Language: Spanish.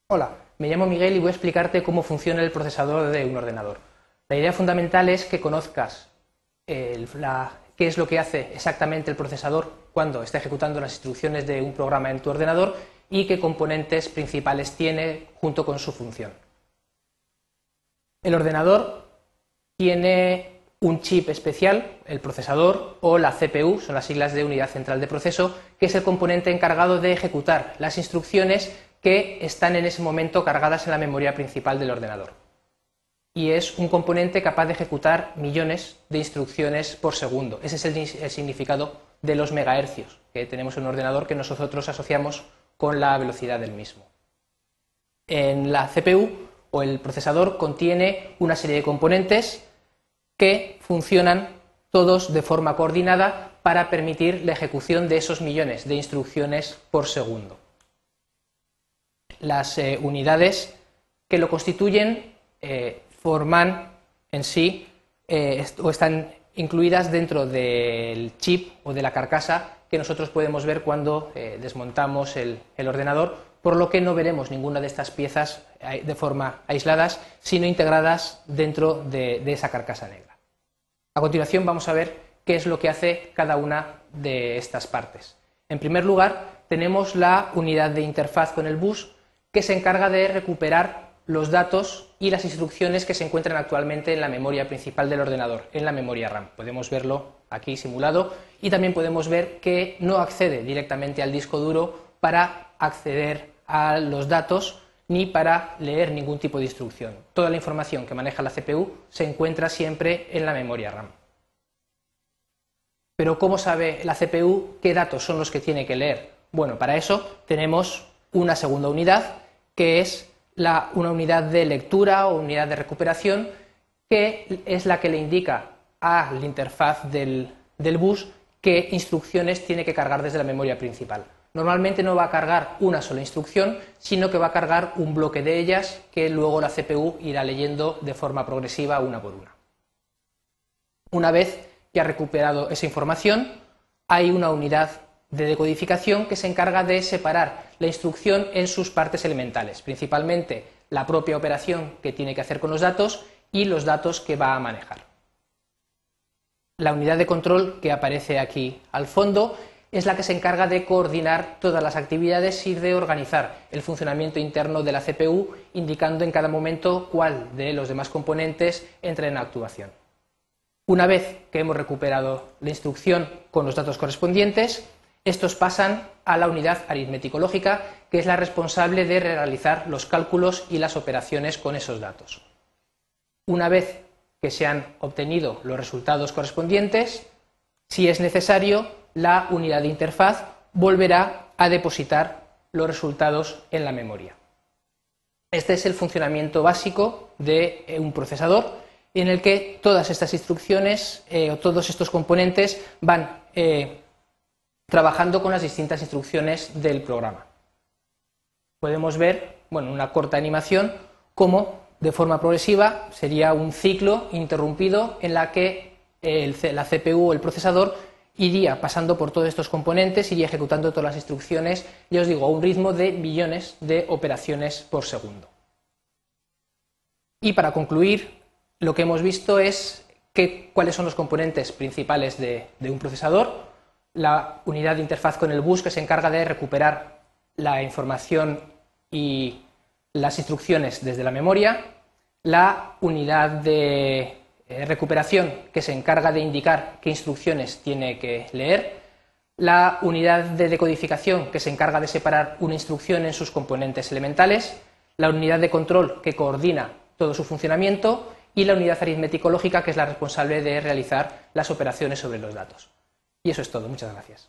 Hola, me llamo Miguel y voy a explicarte cómo funciona el procesador de un ordenador. La idea fundamental es que conozcas qué es lo que hace exactamente el procesador cuando está ejecutando las instrucciones de un programa en tu ordenador y qué componentes principales tiene junto con su función. El ordenador tiene un chip especial, el procesador o la CPU, son las siglas de unidad central de proceso, que es el componente encargado de ejecutar las instrucciones que están en ese momento cargadas en la memoria principal del ordenador. Y es un componente capaz de ejecutar millones de instrucciones por segundo. Ese es el significado de los megahercios que tenemos en un ordenador, que nosotros asociamos con la velocidad del mismo. En la CPU o el procesador contiene una serie de componentes que funcionan todos de forma coordinada para permitir la ejecución de esos millones de instrucciones por segundo. Las unidades que lo constituyen forman en sí o están incluidas dentro del chip o de la carcasa que nosotros podemos ver cuando desmontamos el ordenador, por lo que no veremos ninguna de estas piezas de forma aisladas, sino integradas dentro de esa carcasa negra. A continuación vamos a ver qué es lo que hace cada una de estas partes. En primer lugar, tenemos la unidad de interfaz con el bus, que se encarga de recuperar los datos y las instrucciones que se encuentran actualmente en la memoria principal del ordenador, en la memoria RAM. Podemos verlo aquí simulado y también podemos ver que no accede directamente al disco duro para acceder a los datos ni para leer ningún tipo de instrucción. Toda la información que maneja la CPU se encuentra siempre en la memoria RAM. Pero ¿cómo sabe la CPU qué datos son los que tiene que leer? Bueno, para eso tenemos una segunda unidad, que es una unidad de lectura o unidad de recuperación, que es la que le indica a la interfaz del bus qué instrucciones tiene que cargar desde la memoria principal. Normalmente no va a cargar una sola instrucción, sino que va a cargar un bloque de ellas que luego la CPU irá leyendo de forma progresiva una por una. Una vez que ha recuperado esa información, hay una unidad de decodificación que se encarga de separar la instrucción en sus partes elementales, principalmente la propia operación que tiene que hacer con los datos y los datos que va a manejar. La unidad de control que aparece aquí al fondo es la que se encarga de coordinar todas las actividades y de organizar el funcionamiento interno de la CPU, indicando en cada momento cuál de los demás componentes entra en actuación. Una vez que hemos recuperado la instrucción con los datos correspondientes, estos pasan a la unidad aritmético-lógica, que es la responsable de realizar los cálculos y las operaciones con esos datos. Una vez que se han obtenido los resultados correspondientes, si es necesario, la unidad de interfaz volverá a depositar los resultados en la memoria. Este es el funcionamiento básico de un procesador, en el que todas estas instrucciones o todos estos componentes van trabajando con las distintas instrucciones del programa. Podemos ver, en una corta animación, cómo de forma progresiva sería un ciclo interrumpido en la que la CPU o el procesador iría pasando por todos estos componentes, iría ejecutando todas las instrucciones, ya os digo, a un ritmo de millones de operaciones por segundo. Y para concluir, lo que hemos visto es cuáles son los componentes principales de un procesador: la unidad de interfaz con el bus, que se encarga de recuperar la información y las instrucciones desde la memoria, la unidad de recuperación, que se encarga de indicar qué instrucciones tiene que leer, la unidad de decodificación, que se encarga de separar una instrucción en sus componentes elementales, la unidad de control, que coordina todo su funcionamiento, y la unidad aritmético-lógica, que es la responsable de realizar las operaciones sobre los datos. Y eso es todo. Muchas gracias.